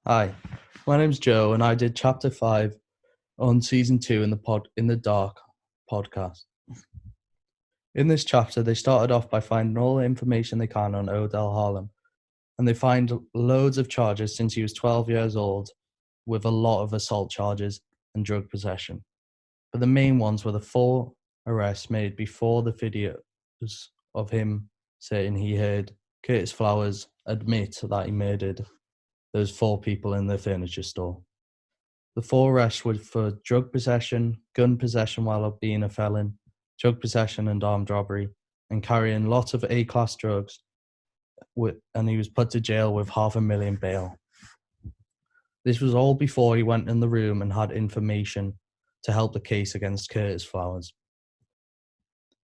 Hi, my name's Joe, and I did chapter 5 on season 2 in the Dark podcast. In this chapter, they started off by finding all the information they can on Odell Harlem, and they find loads of charges since he was 12 years old, with a lot of assault charges and drug possession. But the main ones were the 4 arrests made before the videos of him saying he heard Curtis Flowers admit that he murdered those 4 people in the furniture store. The 4 arrests were for drug possession, gun possession while being a felon, drug possession and armed robbery, and carrying lots of A-class drugs, and he was put to jail with $500,000 bail. This was all before he went in the room and had information to help the case against Curtis Flowers.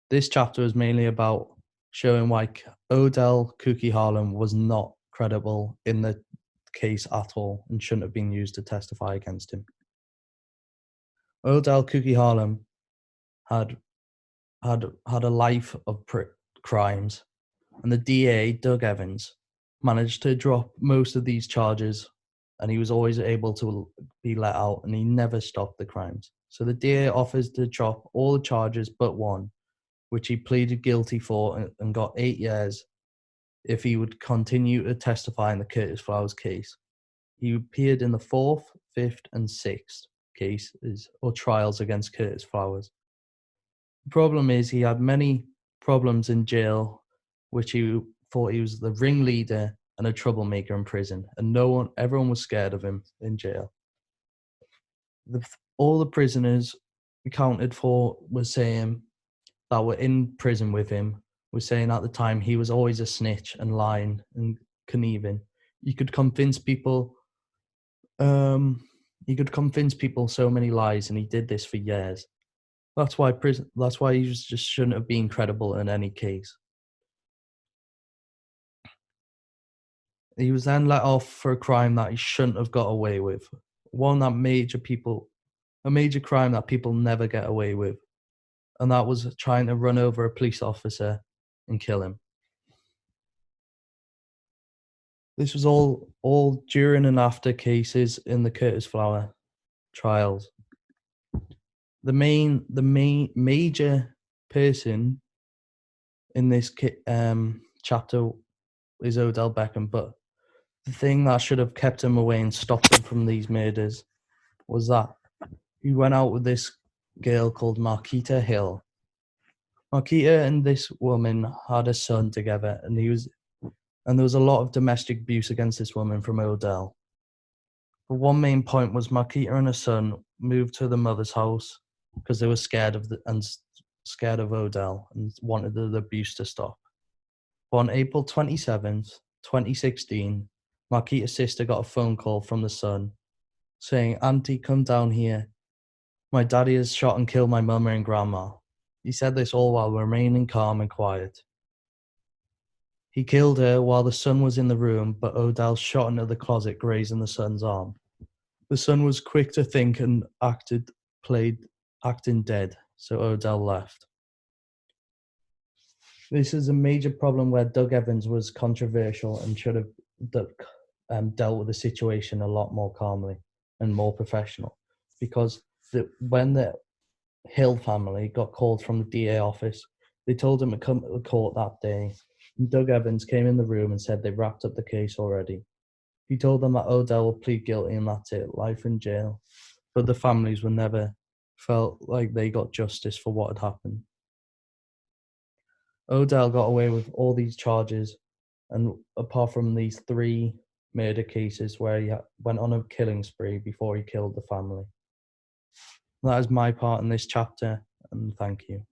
This chapter is mainly about showing why Odell Cookie Harlem was not credible in the case at all and shouldn't have been used to testify against him. Odell Cookie Harlem had a life of crimes, and the DA, Doug Evans, managed to drop most of these charges, and he was always able to be let out, and he never stopped the crimes. So the DA offers to drop all the charges but one, which he pleaded guilty for and got 8 years if he would continue to testify in the Curtis Flowers case. He appeared in the 4th, 5th, and 6th cases or trials against Curtis Flowers. The problem is he had many problems in jail, which he thought he was the ringleader and a troublemaker in prison, and everyone was scared of him in jail. All the prisoners accounted for were saying that were in prison with him were saying at the time he was always a snitch and lying and conniving. He could convince people. He could convince people so many lies, and he did this for years. That's why he just shouldn't have been credible in any case. He was then let off for a crime that he shouldn't have got away with. A major crime that people never get away with. And that was trying to run over a police officer and kill him. This was all during and after cases in the Curtis Flower trials. The major person in this chapter is Odell Beckham, but the thing that should have kept him away and stopped him from these murders was that he went out with this girl called Marquita Hill. Marquita and this woman had a son together, and there was a lot of domestic abuse against this woman from Odell. But one main point was Marquita and her son moved to the mother's house because they were scared of Odell and wanted the abuse to stop. But on April 27th, 2016, Marquita's sister got a phone call from the son saying, "Auntie, come down here. My daddy has shot and killed my mama and grandma." He said this all while remaining calm and quiet. He killed her while the son was in the room, but Odell shot into the closet, grazing the son's arm. The son was quick to think and acting dead, so Odell left. This is a major problem where Doug Evans was controversial and should have dealt with the situation a lot more calmly and more professional. Because when the Hill family got called from the DA office, they told him to come to the court that day. And Doug Evans came in the room and said they wrapped up the case already. He told them that Odell would plead guilty and that's it, life in jail. But the families were never felt like they got justice for what had happened. Odell got away with all these charges, and apart from these 3 murder cases where he went on a killing spree before he killed the family. That is my part in this chapter, and thank you.